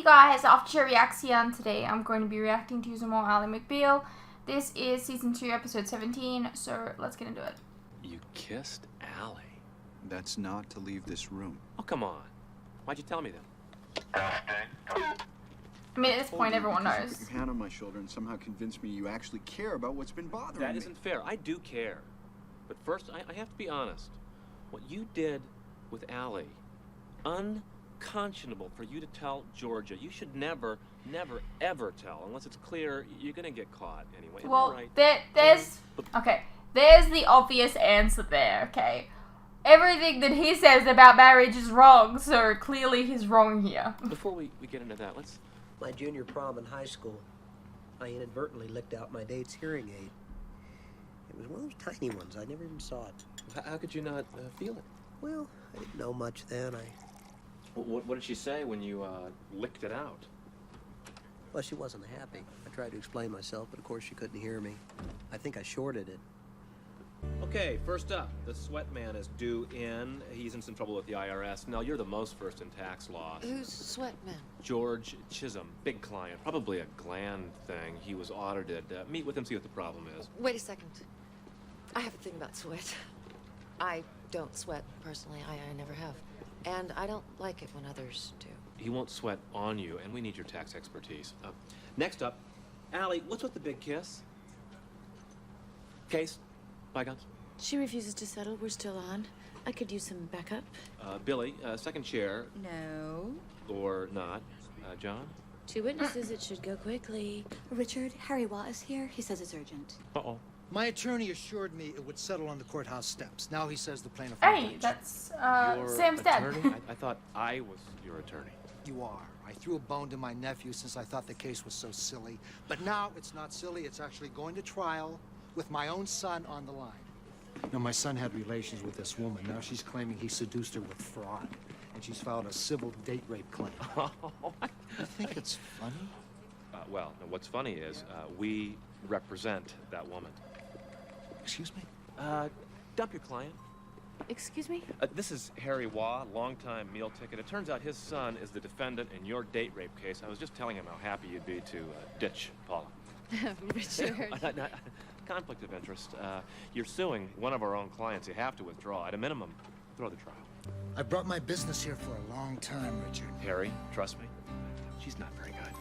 you guys? After reaction today, I'm going to be reacting to some more Ally McBeal. This is season 2, episode 17. So let's get into it. You kissed Ally? That's not to leave this room. Oh, come on. Why'd you tell me then? I mean, at this point, everyone You knows. put your hand on my shoulder and somehow convince me you actually care about what's been bothering me. That isn't fair. I do care. But first, I have to be honest. What you did with Ally, unconscionable for you to tell Georgia. You should never, ever tell, unless it's clear you're gonna get caught anyway. Well, right? there's the obvious answer there. Okay, everything that he says about marriage is wrong, so clearly he's wrong here. Before we get into that, let's. My junior prom in high school, I inadvertently licked out my date's hearing aid. It was one of those tiny ones. I never even saw it. How could you not feel it? Well, I didn't know much then. What did she say when you licked it out? Well, she wasn't happy. I tried to explain myself, but of course she couldn't hear me. I think I shorted it. Okay, first up, the sweat man is due in. He's in some trouble with the IRS. Now, you're the most versed in tax laws. Who's Sweatman? George Chisholm, big client, probably a gland thing. He was audited. Meet with him, see what the problem is. Wait a second. I have a thing about sweat. I don't sweat, personally. I never have. And I don't like it when others do. He won't sweat on you, and we need your tax expertise. Next up, Ally, what's with the big kiss? Case? Bygones? She refuses to settle. We're still on. I could use some backup. Billy, second chair. No. Or not. John? 2 witnesses. It should go quickly. Richard, Harry Watt is here. He says it's urgent. Uh-oh. My attorney assured me it would settle on the courthouse steps. Now he says the plaintiff. Hey, that's Your Sam's dad. attorney? I thought I was your attorney. You are. I threw a bone to my nephew since I thought the case was so silly. But now it's not silly. It's actually going to trial with my own son on the line. Now, my son had relations with this woman. Now she's claiming he seduced her with fraud. And she's filed a civil date rape claim. You think it's funny? Well, no, what's funny is we represent that woman. Excuse me? Dump your client. Excuse me? This is Harry Waugh, longtime meal ticket. It turns out his son is the defendant in your date rape case. I was just telling him how happy you'd be to ditch Paula. Richard. Conflict of interest. You're suing one of our own clients. You have to withdraw. At a minimum, throw the trial. I brought my business here for a long time, Richard. Harry, trust me, she's not very good.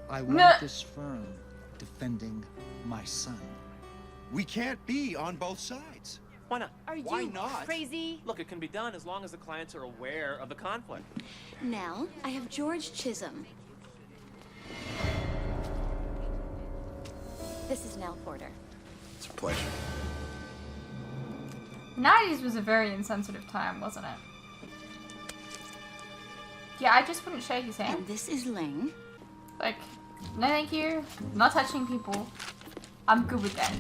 I want this firm defending my son. We can't be on both sides. Why not? Are Why you not? crazy? Look, it can be done as long as the clients are aware of the conflict. Nell, I have George Chisholm. This is Nell Porter. It's a pleasure. 90s was a very insensitive time, wasn't it? Yeah, I just wouldn't shake his hand. And this is Ling. Like, no thank you. Not touching people. I'm good with that.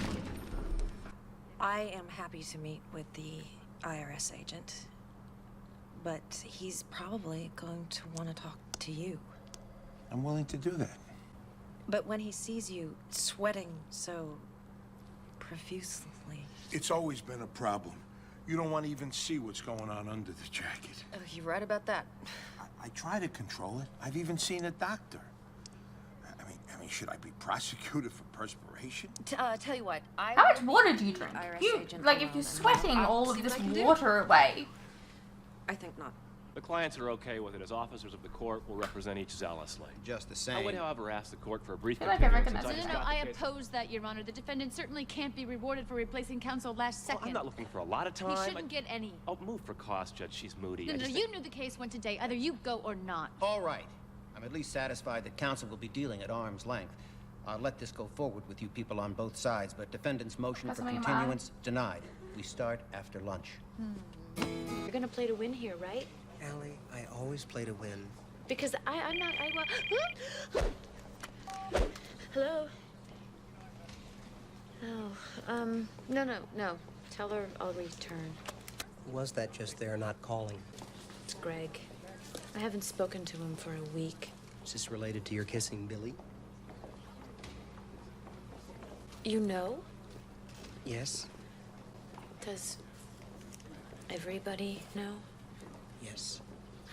I am happy to meet with the IRS agent, but he's probably going to want to talk to you. I'm willing to do that. But when he sees you sweating so profusely... It's always been a problem. You don't want to even see what's going on under the jacket. Oh, you're right about that. I try to control it. I've even seen a doctor. I mean, should I be prosecuted for perspiration? Tell you what, How much water do you drink? Like, if you're sweating all of this water away. I think not. The clients are okay with it. As officers of the court, will represent each zealously. Just the I same. would, however, ask the court for a brief I feel like I continuance recognize until it. he's No, got I the case. oppose that, Your Honor. The defendant certainly can't be rewarded for replacing counsel last Well, second. I'm not looking for a lot of time. He shouldn't get any. Oh, move for cost, Judge. She's moody. No, I no, just you think- knew the case went today. Either you go or not. All right. I'm at least satisfied that counsel will be dealing at arm's length. I'll let this go forward with you people on both sides, but defendant's motion That's for something continuance denied. We start after lunch. You're gonna play to win here, right? Ally, I always play to win. Because I'm not, Hello? Oh, no. Tell her I'll return. Who was that just there not calling? It's Greg. I haven't spoken to him for a week. Is this related to your kissing Billy? You know? Yes. Does everybody know? Yes.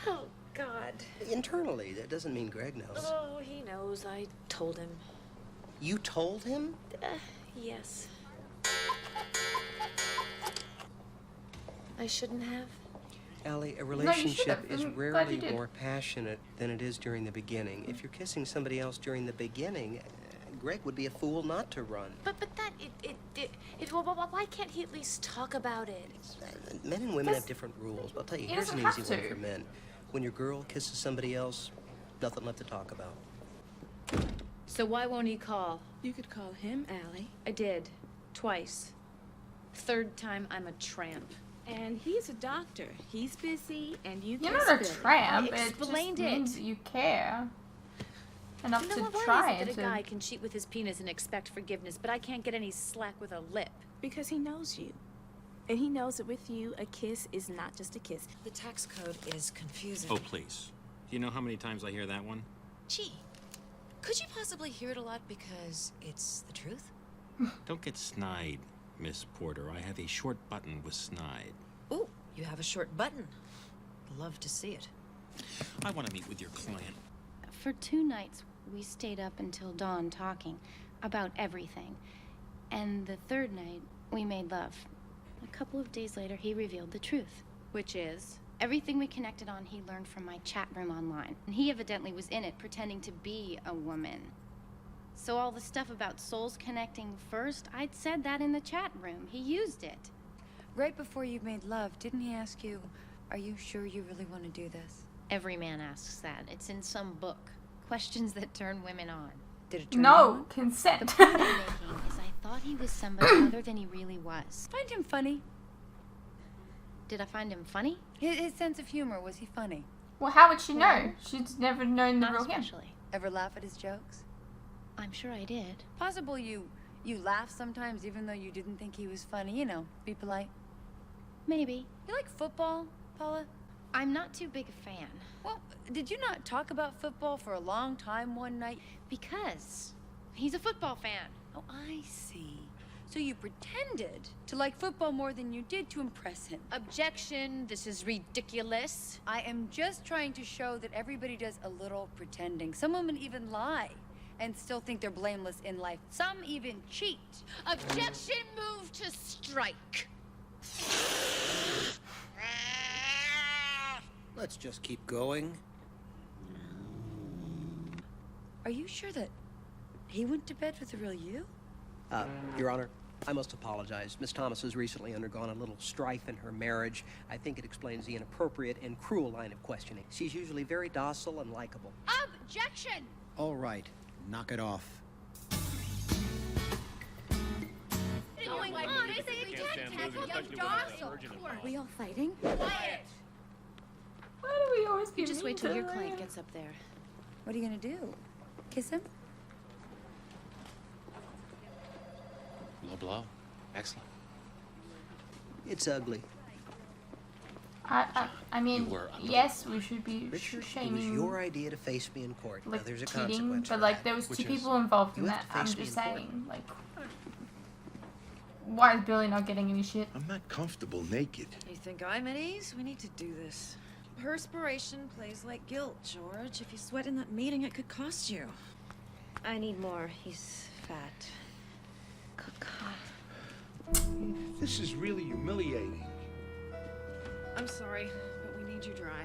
Oh, God. Internally, that doesn't mean Greg knows. Oh, he knows. I told him. You told him? Yes. I shouldn't have. Ally, a relationship is I'm glad rarely you did. more passionate than it is during the beginning. If you're kissing somebody else during the beginning, Greg would be a fool not to run. But that, well, why can't he at least talk about it? Men and women have different rules. I'll tell you, He here's an doesn't easy have one to. for men. When your girl kisses somebody else, nothing left to talk about. So why won't he call? You could call him, Ally. I did. Twice. Third time, I'm a tramp. And he's a doctor. He's busy, and you You're can not a spill it. tramp. I It just explained means it. that you care enough You know to what, why try is it and that a guy to. can cheat with his penis and expect forgiveness, but I can't get any slack with a lip? Because he knows you. And he knows that with you, a kiss is not just a kiss. The tax code is confusing. Oh, please. Do you know how many times I hear that one? Gee, could you possibly hear it a lot because it's the truth? Don't get snide, Miss Porter. I have a short button with snide. Ooh, you have a short button. Love to see it. I want to meet with your client. For 2 nights, we stayed up until dawn talking about everything. And the 3rd night, we made love. A couple of days later, he revealed the truth. Which is? Everything we connected on, he learned from my chat room online. And he evidently was in it, pretending to be a woman. So all the stuff about souls connecting first, I'd said that in the chat room. He used it. Right before you made love, didn't he ask you, are you sure you really want to do this? Every man asks that. It's in some book. Questions that turn women on. Did it turn you No on? consent. The point I'm making is I thought he was somebody other than he really was. Find him funny. Did I find him funny? His sense of humor, was he funny? Well, how would she know? She's never known the Not real him. especially. Ever laugh at his jokes? I'm sure I did. Possible you laugh sometimes even though you didn't think he was funny, you know, be polite. Maybe. You like football, Paula? I'm not too big a fan. Well, did you not talk about football for a long time one night? Because he's a football fan. Oh, I see. So you pretended to like football more than you did to impress him. Objection, this is ridiculous. I am just trying to show that everybody does a little pretending. Some women even lie and still think they're blameless in life. Some even cheat. Objection, move to strike. Let's just keep going. Are you sure that he went to bed with the real you? Your Honor, I must apologize. Miss Thomas has recently undergone a little strife in her marriage. I think it explains the inappropriate and cruel line of questioning. She's usually very docile and likable. Objection! All right, knock it off. Going on? I say you can't tackle young docile. Are we all fighting? Quiet! Why do we always be You just mean wait till to your her? client gets up there. What are you gonna do? Kiss him? Low blow. Excellent. It's ugly. I mean, You were unbelievable. yes, we should be Richard, it was shaming, your idea to face me in court. Now, like, there's a cheating, consequence but for like that. there was Which two is, people involved in you that. have to I'm face me just in court. saying, like, why is Billy not getting any shit? I'm not comfortable naked. You think I'm at ease? We need to do this. Perspiration plays like guilt, George. If you sweat in that meeting, it could cost you. I need more. He's fat. Good God. This is really humiliating. I'm sorry, but we need you dry.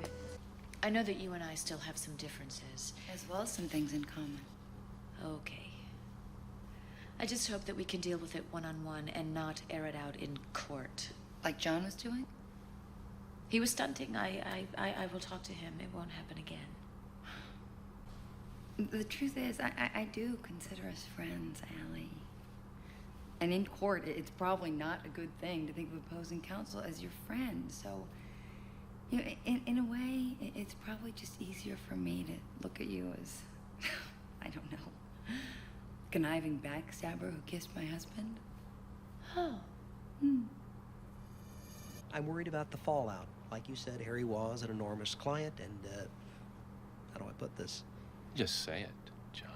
I know that you and I still have some differences. As well as some things in common. Okay. I just hope that we can deal with it one-on-one and not air it out in court. Like John was doing? He was stunting. I will talk to him. It won't happen again. The truth is, I do consider us friends, Ally. And in court, it's probably not a good thing to think of opposing counsel as your friend. So, you know, in a way, it's probably just easier for me to look at you as, I don't know, conniving backstabber who kissed my husband. Oh. I'm worried about the fallout. Like you said, Harry was an enormous client, and, how do I put this? Just say it, John.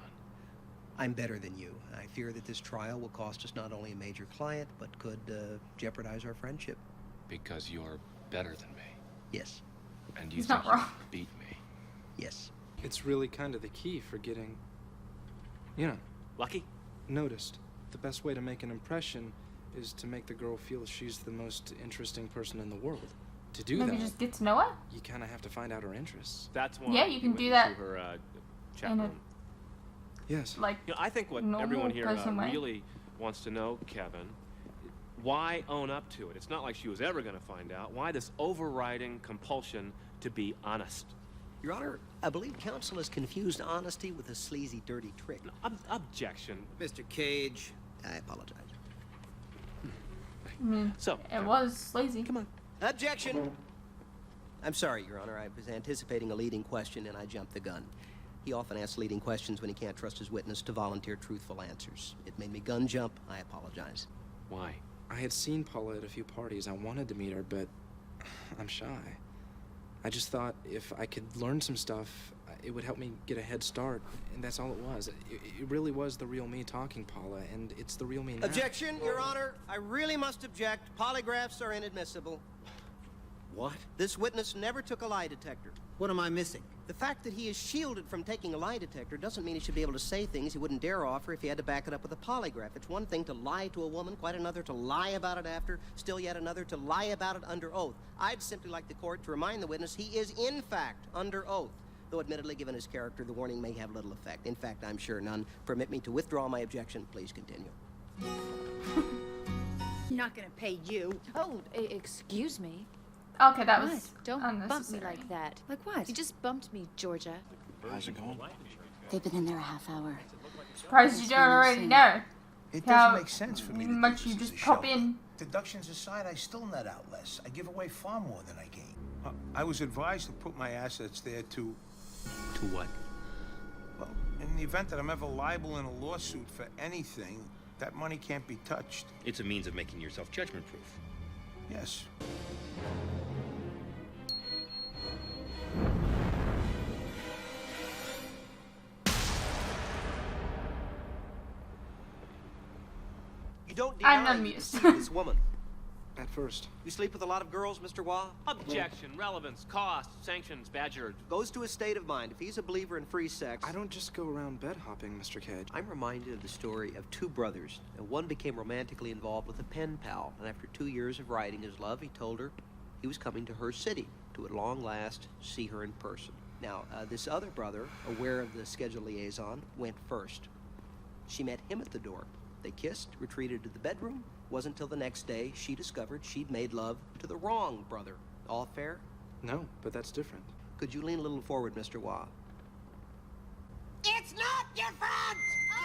I'm better than you. I fear that this trial will cost us not only a major client, but could jeopardize our friendship. Because you're better than me. Yes. And you He's think not wrong. you beat me. Yes. It's really kind of the key for getting, you know, lucky? Noticed. The best way to make an impression is to make the girl feel she's the most interesting person in the world. To do Maybe that, just get to know her? you kind of have to find out her interests. That's why Yeah, you can went do that into her chat in a- room. Yes. Like, You know, I think what normal everyone here person way. really wants to know, Kevin, why own up to it? It's not like she was ever going to find out. Why this overriding compulsion to be honest? Your Honor, I believe counsel has confused honesty with a sleazy, dirty trick. Objection. Mr. Cage, I apologize. I mean, so it was sleazy. Come on. Objection! I'm sorry, Your Honor. I was anticipating a leading question and I jumped the gun. He often asks leading questions when he can't trust his witness to volunteer truthful answers. It made me gun jump. I apologize. Why? I had seen Paula at a few parties. I wanted to meet her, but I'm shy. I just thought if I could learn some stuff, it would help me get a head start, and that's all it was. It really was the real me talking, Paula, and it's the real me now. Objection, Your Honor. I really must object. Polygraphs are inadmissible. What? This witness never took a lie detector. What am I missing? The fact that he is shielded from taking a lie detector doesn't mean he should be able to say things he wouldn't dare offer if he had to back it up with a polygraph. It's one thing to lie to a woman, quite another to lie about it after, still yet another to lie about it under oath. I'd simply like the court to remind the witness he is in fact under oath. Though admittedly, given his character, the warning may have little effect. In fact, I'm sure none. Permit me to withdraw my objection. Please continue. Not gonna pay you. Oh, excuse me. Okay, that was What? Don't bump me unnecessary. like that. Like what? You just bumped me, Georgia. How's it going? They've been in there a half hour. Surprised you don't already know. It How doesn't make sense for me to do much this you as just a pop show. in. Deductions aside, I still net out less. I give away far more than I gain. I was advised to put my assets there to... To what? Well, in the event that I'm ever liable in a lawsuit for anything, that money can't be touched. It's a means of making yourself judgment-proof. Yes. You don't I'm deny not you amused. deceived this woman. At first. You sleep with a lot of girls, Mr. Wah? Objection, relevance, cost, sanctions, badger. Goes to his state of mind. If he's a believer in free sex... I don't just go around bed hopping, Mr. Cage. I'm reminded of the story of two brothers. And one became romantically involved with a pen pal. And after 2 years of writing his love, he told her he was coming to her city to, at long last, see her in person. Now, this other brother, aware of the scheduled liaison, went first. She met him at the door. They kissed, retreated to the bedroom. Wasn't till the next day she discovered she'd made love to the wrong brother. All fair? No, but that's different. Could you lean a little forward, Mr. Wah? It's not different!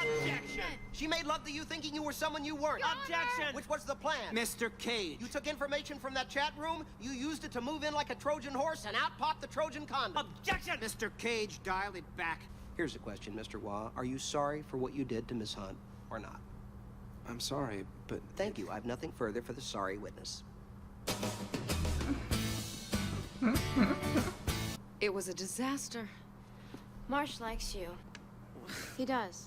Objection! She made love to you thinking you were someone you weren't. Objection! Which was the plan? Mr. Cage. You took information from that chat room, you used it to move in like a Trojan horse, and out popped the Trojan condom. Objection! Mr. Cage, dial it back. Here's the question, Mr. Wah. Are you sorry for what you did to Miss Hunt, or not? I'm sorry, but... Thank you. I have nothing further for the sorry witness. It was a disaster. Marsh likes you. He does.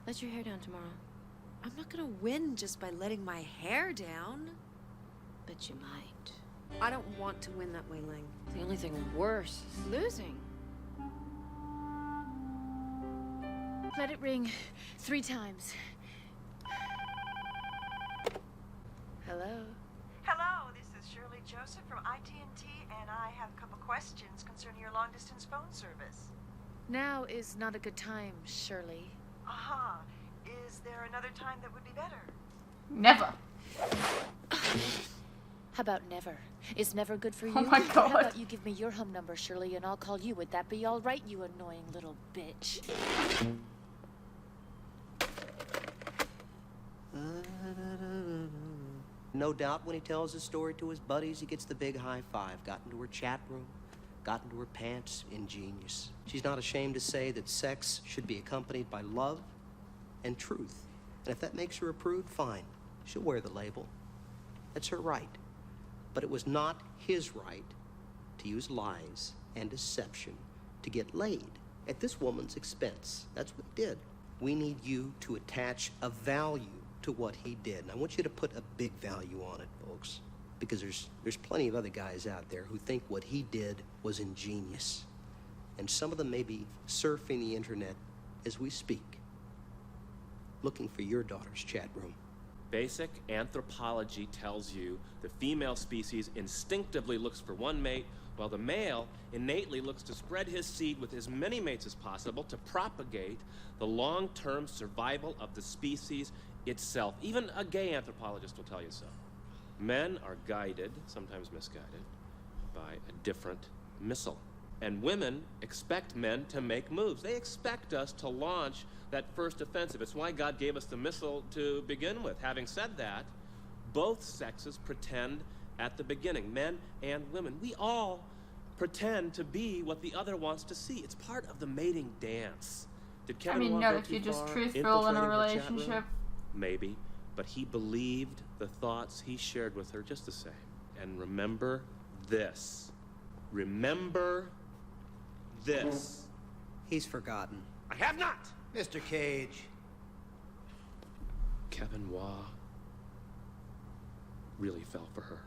Let your hair down tomorrow. I'm not gonna win just by letting my hair down. But you might. I don't want to win that way, Ling. The only thing worse is Losing. Let it ring 3 times. Hello? Hello, this is Shirley Joseph from IT&T, and I have a couple questions concerning your long-distance phone service. Now is not a good time, Shirley. Aha. Is there another time that would be better? Never. How about never? Is never good for you? Oh my God. How about you give me your home number, Shirley, and I'll call you? Would that be all right, you annoying little bitch? No doubt when he tells his story to his buddies, he gets the big high five. Got into her chat room, got into her pants. Ingenious. She's not ashamed to say that sex should be accompanied by love and truth. And if that makes her a prude, fine. She'll wear the label. That's her right. But it was not his right to use lies and deception to get laid at this woman's expense. That's what he did. We need you to attach a value to what he did. And I want you to put a big value on it, folks, because there's plenty of other guys out there who think what he did was ingenious. And some of them may be surfing the internet as we speak, looking for your daughter's chat room. Basic anthropology tells you the female species instinctively looks for one mate, while the male innately looks to spread his seed with as many mates as possible to propagate the long-term survival of the species itself. Even a gay anthropologist will tell you so. Men are guided, sometimes misguided, by a different missile. And women expect men to make moves. They expect us to launch that first offensive. It's why God gave us the missile to begin with. Having said that, both sexes pretend at the beginning, men and women. We all pretend to be what the other wants to see. It's part of the mating dance. Did Kevin no, if you're just truthful in a relationship. Maybe, but he believed the thoughts he shared with her just the same. And remember this. Remember this. He's forgotten. I have not! Mr. Cage. Kevin Waugh really fell for her.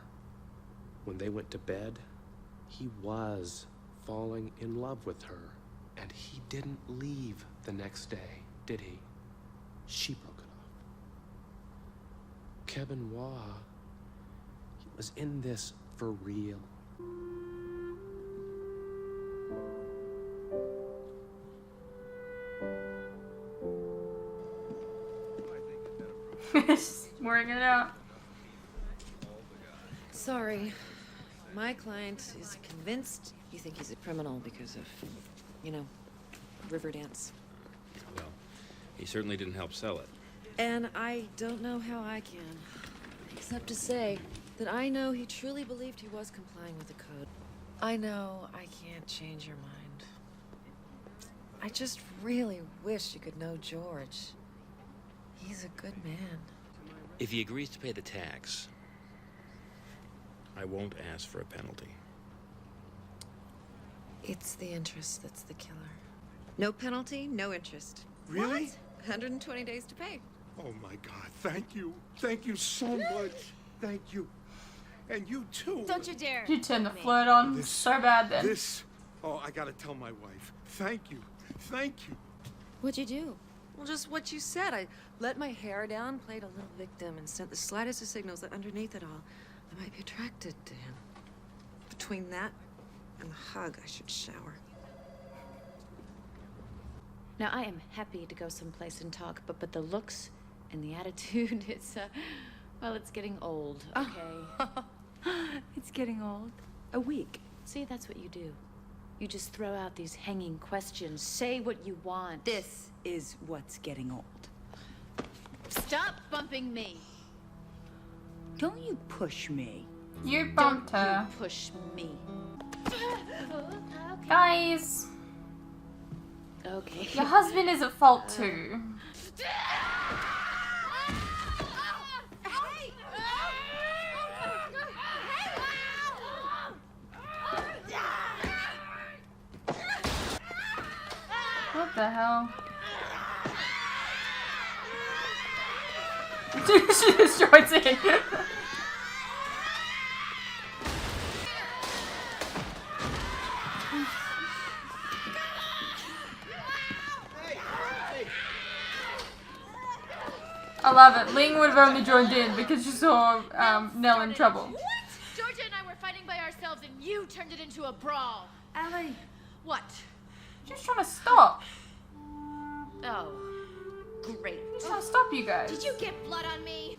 When they went to bed, he was falling in love with her. And he didn't leave the next day, did he? She broke it off. Kevin Waugh, he was in this for real. Working it out. Sorry. My client is convinced you think he's a criminal because of, you know, Riverdance. Well, he certainly didn't help sell it. And I don't know how I can, except to say that I know he truly believed he was complying with the code. I know I can't change your mind. I just really wish you could know George. He's a good man. If he agrees to pay the tax, I won't ask for a penalty. It's the interest that's the killer. No penalty, no interest. Really? What? 120 days to pay. Oh my God, thank you. Thank you so much. Thank you. And you too. Don't you dare. You turned the flirt on so bad then. Oh, I gotta tell my wife. Thank you. Thank you. What'd you do? Well, just what you said. I let my hair down, played a little victim, and sent the slightest of signals that underneath it all, I might be attracted to him. Between that and the hug, I should shower. Now, I am happy to go someplace and talk, but the looks and the attitude, well, it's getting old, okay? It's getting old. A week. See, that's what you do. You just throw out these hanging questions. Say what you want. This is what's getting old. Stop bumping me. Don't you push me. You bumped her. You push me. Guys. Okay. Your husband is at fault too. What the hell? She destroys it. I love it. Ling would have only joined in because she saw Nell in trouble. What? Georgia and I were fighting by ourselves and you turned it into a brawl. Ally. What? She's trying to stop. Oh, great. She's trying to stop you guys. Did you get blood on me?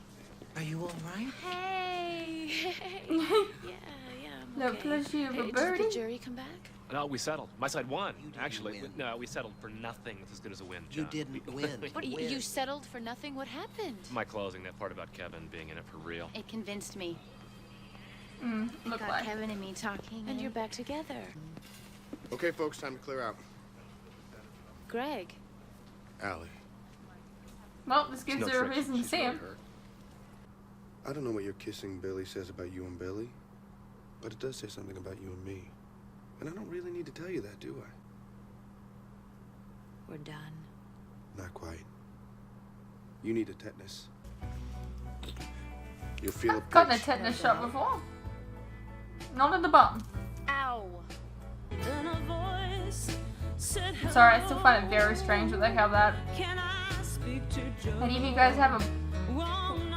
Are you all right? Hey. yeah, I'm No okay. pleasure of a Did birdie. the jury come back? No, we settled. My side won, didn't actually. win. No, we settled for nothing. It's as good as a win, You John. didn't win. What, you settled for nothing? What happened? My closing, that part about Kevin being in it for real. It convinced me. Look Got like. Kevin and me talking. And you're back together. Okay, folks, time to clear out. Greg. Ally, Well, this gives no her a trick. reason to She's see really him. hurt. I don't know what your kissing Billy says about you and Billy, but it does say something about you and me. And I don't really need to tell you that, do I? We're done. Not quite. You need a tetanus. You'll feel a I've gotten a pinch. tetanus shot before. Not at the bottom. Ow. Then a voice Sorry, I still find it very strange that they have that. Any of you guys have a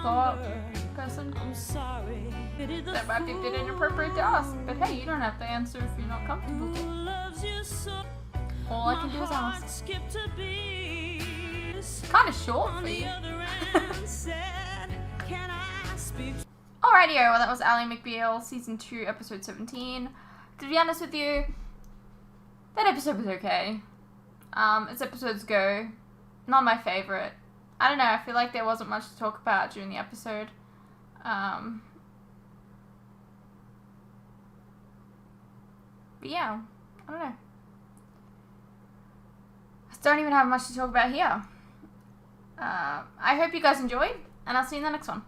thought, person? That might be a bit inappropriate to ask, but hey, you don't have to answer if you're not comfortable to. All I can do is ask. Kind of short for you. Alrighty, well that was Ally McBeal, Season 2, Episode 17. To be honest with you, that episode was okay. As episodes go, not my favourite. I don't know, I feel like there wasn't much to talk about during the episode. But yeah, I don't know. I don't even have much to talk about here. I hope you guys enjoyed, and I'll see you in the next one.